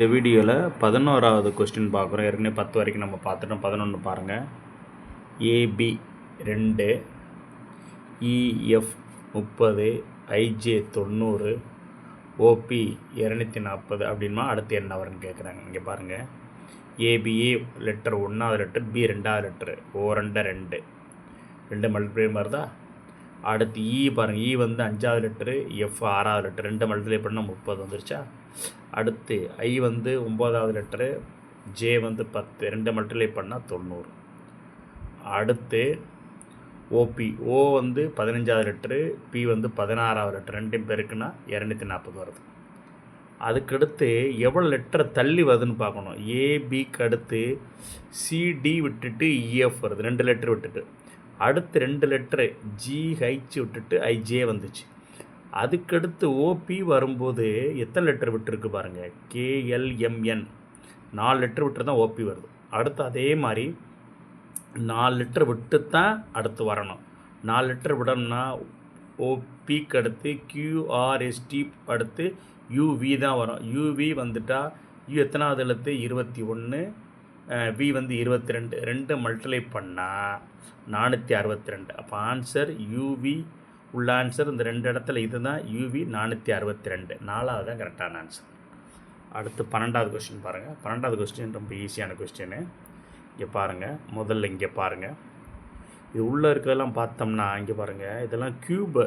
இந்த வீடியோவில் 11வது கொஸ்டின் பார்க்குறோம். ஏற்கனவே 10 வரைக்கும் நம்ம பார்த்துட்டோம். 11 பாருங்கள். ஏபி 2, இஎஃப் 30, ஐஜே 90, ஓபி 240 அப்படின்னா அடுத்து என்ன வரும்னு கேட்குறாங்க. இங்கே பாருங்கள். ஏபிஏ லெட்டர் 1வது லெட்டர், பி 2வது லெட்டரு, ஓ 2 2 மல்டிப்ளை வருதா. அடுத்து இ பாருங்கள். இ வந்து 5வது லெட்டரு, எஃப் 6வது லெட்டர், 2 மல்டிப்ளை பண்ணால் 30 வந்துருச்சா. அடுத்து ஐ வந்து 9வது லெட்டரு, ஜே வந்து 10, 2 மல்டிப்ளை பண்ணால் 90. அடுத்து ஓபி, ஓ வந்து 15வது லெட்டரு, பி வந்து 16வது லெட்டர், 2 பேருக்குன்னா 240 வருது. அதுக்கடுத்து எவ்வளோ லெட்டரை தள்ளி வருதுன்னு பார்க்கணும். ஏபிக்கு அடுத்து சிடி விட்டுட்டு இஎஃப் வருது, 2 லெட்டர் விட்டுட்டு. அடுத்து 2 லெட்டரு ஜிஹெச் விட்டுட்டு ஐஜே வந்துச்சு. அதுக்கடுத்து ஓபி வரும்போது எத்தனை லெட்டர் விட்டுருக்கு பாருங்கள். கேஎல்எம்என் 4 லெட்டர் விட்டு தான் ஓபி வருது. அடுத்து அதே மாதிரி 4 லெட்டர் விட்டு தான் அடுத்து வரணும். 4 லெட்டர் விடணும்னா ஓபிக்கு அடுத்து கியூஆர்எஸ்டி அடுத்து யூவி தான் வரும். யூவி வந்துட்டால் யூ எத்தனாவது எழுத்து 21, வி வந்து 22, 2 மல்டிப்ளை பண்ணால் 462. அப்போ ஆன்சர் யூவி உள்ள ஆன்சர் இந்த 2 இடத்துல இது தான் யூவி 462. 4வது தான் கரெக்டான ஆன்சர். அடுத்து 12வது கொஸ்டின் பாருங்கள். 12வது கொஸ்டின் ரொம்ப ஈஸியான கொஸ்டின்னு. இங்கே பாருங்கள். முதல்ல இங்கே பாருங்கள். இது உள்ளே இருக்கிறதெல்லாம் பார்த்தோம்னா இங்கே பாருங்கள். இதெல்லாம் க்யூபு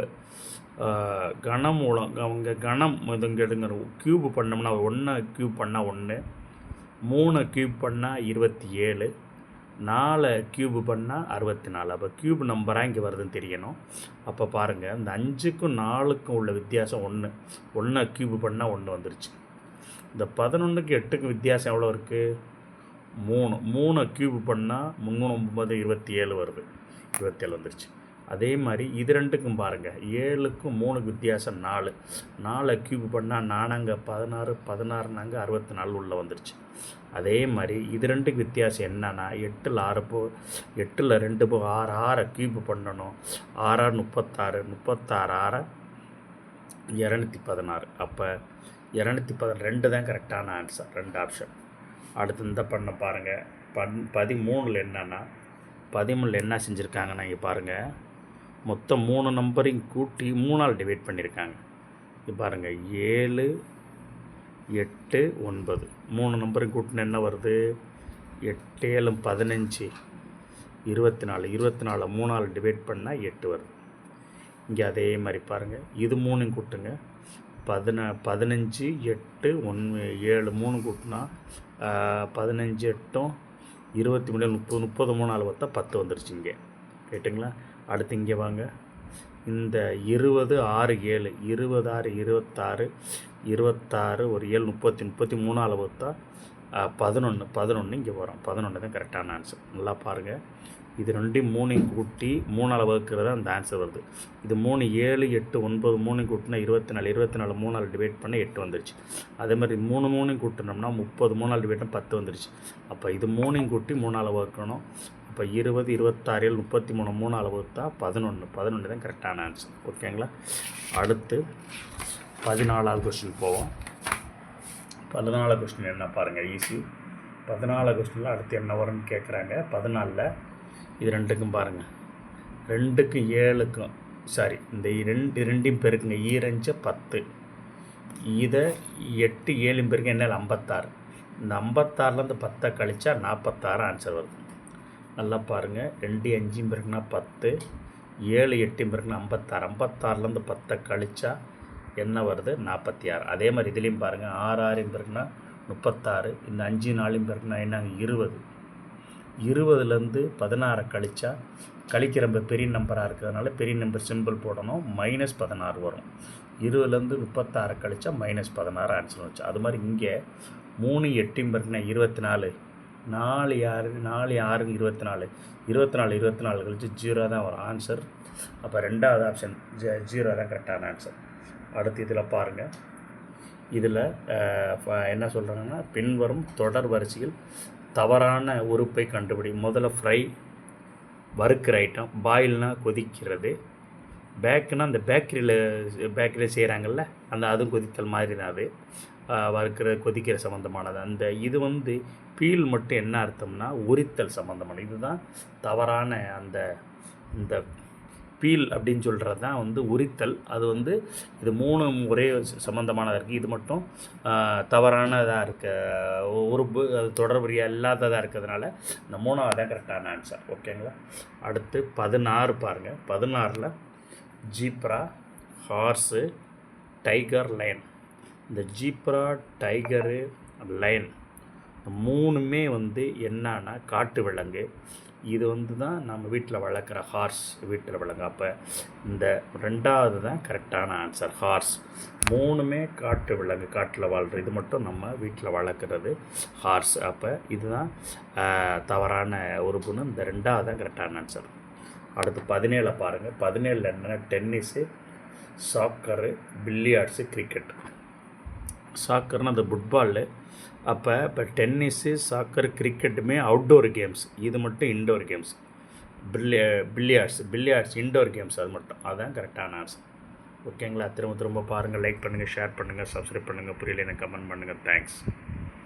கனமூலம். அவங்க கணம் இது இங்கே எடுங்க. க்யூபு பண்ணோம்னா 1 க்யூப் பண்ணால் 1, 3 க்யூப் பண்ணால் 27, 4 க்யூபு பண்ணால் 64. அப்போ க்யூப் நம்பராக இங்கே வருதுன்னு தெரியணும். அப்போ பாருங்கள். இந்த 5க்கும் 4க்கும் உள்ள வித்தியாசம் 1 க்யூபு பண்ணால் 1 வந்துருச்சு. இந்த 11க்கு 8க்கும் வித்தியாசம் எவ்வளோ இருக்குது? 3 க்யூபு பண்ணால் 3 9 27 வருது. 27 வந்துருச்சு. அதே மாதிரி இது 2க்கும் பாருங்கள். 7க்கும் 3க்கு வித்தியாசம் 4 க்யூபு பண்ணால் 4 16, 16 64 உள்ளே வந்துருச்சு. அதே மாதிரி இது 2க்கு வித்தியாசம் என்னன்னா 8ல் 2 6 க்யூப் பண்ணணும். 6 36, 36 216. அப்போ 212 தான் கரெக்டான ஆன்சர். 2 ஆப்ஷன். அடுத்து இந்த பண்ண பாருங்கள். 13ல் என்னன்னா 13ல் என்ன செஞ்சுருக்காங்கன்னா இங்கே பாருங்கள். மொத்தம் 3 நம்பரையும் கூட்டி 3ஆல் டிவைட் பண்ணியிருக்காங்க. இங்கே பாருங்கள். 7 8 9 3 நம்பரையும் கூட்டினா என்ன வருது? 8 7 15 24. 24 3ஆல் டிவைட் பண்ணால் 8 வருது. இங்கே அதே மாதிரி பாருங்கள். இது 3 கூட்டுங்க. 15 8 1 7 3 கூட்டினா 15 8 23 30 30 3ஆல் பார்த்தா 10 வந்துருச்சு இங்கே. கேட்டுங்களா. அடுத்து இங்கே வாங்க. இந்த 20 6 7 20 6 26 26 ஒரு 7 30 33 பார்த்தா 11 இங்கே வரும். 11 தான் கரெக்டான ஆன்சர். நல்லா பாருங்கள். இது 2 3 கூட்டி 3ஆல் வகுக்கிறது அந்த ஆன்சர் வருது. இது 3 7 8 9 3 கூட்டினா 24 24 3ஆல் டிவைட் பண்ண 8 வந்துருச்சு. அதே மாதிரி 3 கூட்டினோம்னா 30 3ஆல் டிவைட் பண்ண 10 வந்துருச்சு. அப்போ இது 3 கூட்டி 3ஆல் வகுக்கணும். இப்போ 20 26 33 3ஆல் வகுத்தா 11 தான் கரெக்டான ஆன்சர். ஓகேங்களா. அடுத்து 14வது கொஸ்டின் போவோம். 14வது கொஸ்டின் என்ன பாருங்கள். ஈஸி. 14வது கொஸ்டினில் அடுத்து என்ன வரும்னு கேட்குறாங்க. 14ல் இது 2க்கும் பாருங்கள். 2க்கும் 7க்கும் சாரி இந்த 2 பேருக்குங்க. 2 10, இதை 8 7 பேருக்கு என்ன 56. இந்த 56லேருந்து 10 கழிச்சா 46 ஆன்சர் வருது. நல்லா பாருங்கள். 2 5 பேருக்குன்னா 10, 7 8 பேருக்குன்னா 56. 56லேருந்து 10 கழிச்சா என்ன வருது? 46. அதே மாதிரி இதுலேயும் பாருங்கள். 6 6 பேருக்குன்னா 36, இந்த 5 4 பேருக்குன்னா என்னங்க 20. 20லேருந்து 16 கழிச்சா கழிக்கிற ரொம்ப பெரிய நம்பராக இருக்கிறதுனால பெரிய நம்பர் சிம்பிள் போடணும். -16 வரும். 20லேருந்து 36 கழிச்சா -16 ஆன்சர் வச்சு. அது மாதிரி இங்கே 3 8 பேருக்குன்னா 24, 4 6 24, 24 கழிச்சு 0 தான் வரும் ஆன்சர். அப்போ 2வது ஆப்ஷன் 0 தான் கரெக்டான ஆன்சர். அடுத்து இதில் பாருங்கள். இதில் என்ன சொல்கிறாங்கன்னா பின்வரும் தொடர் வரிசையில் தவறான உறுப்பை கண்டுபிடி. முதல்ல ஃப்ரை வறுக்கிற ஐட்டம், பாயில்னால் கொதிக்கிறது, பேக்குன்னா அந்த பேக்கரியில் செய்கிறாங்கல்ல, அதுவும் கொதித்தல் மாதிரி தான் அது. கொதிக்கிற சம்மந்தமானது. இது வந்து பீல் மட்டும் என்ன அர்த்தம்னா உரித்தல் சம்மந்தமானது. இதுதான் தவறான இந்த பீல் அப்படின்னு சொல்கிறது தான் வந்து உரித்தல். அது வந்து இது 3 ஒரே சம்மந்தமானதாக இருக்குது. இது மட்டும் தவறானதாக இருக்க அது தொடர்புடைய இல்லாததாக இருக்கிறதுனால இந்த 3வது தான் கரெக்டான ஆன்சர். ஓகேங்களா? அடுத்து 16 பாருங்கள். 16ல் ஜீப்ரா, ஹார்ஸு, டைகர், லைன். இந்த ஜீப்ரா, டைகரு, லைன் 3மே வந்து என்னன்னா காட்டு விலங்கு. இது வந்து தான் நம்ம வீட்டில் வளர்க்குற ஹார்ஸ் வீட்டில் விலங்கு. அப்போ இந்த 2வது தான் கரெக்டான ஆன்சர், ஹார்ஸ். 3மே காட்டு விலங்கு, காட்டில் வாழ்கிற. இது மட்டும் நம்ம வீட்டில் வளர்க்குறது ஹார்ஸ். அப்போ இதுதான் தவறான உறுப்புன்னு இந்த 2வது தான் கரெக்டான ஆன்சர். அடுத்து 17 பாருங்கள். 17 என்னென்னா டென்னிஸு, சாக்கரு, பில்லியார்ட்ஸு, கிரிக்கெட். சாக்கர்னால் அந்த ஃபுட்பாலு. இப்போ டென்னிஸு, சாக்கர், கிரிக்கெட்டுமே அவுட்டோர் கேம்ஸ். இது மட்டும் indoor games. Billiards indoor games. அது மட்டும் அதுதான் கரெக்டான ஆன்சர். ஓகேங்களா? திரும்ப பாருங்கள். லைக் பண்ணுங்கள், ஷேர் பண்ணுங்கள், சப்ஸ்கிரைப் பண்ணுங்கள். புரியல எனக்கு கமெண்ட் பண்ணுங்கள். தேங்க்ஸ்.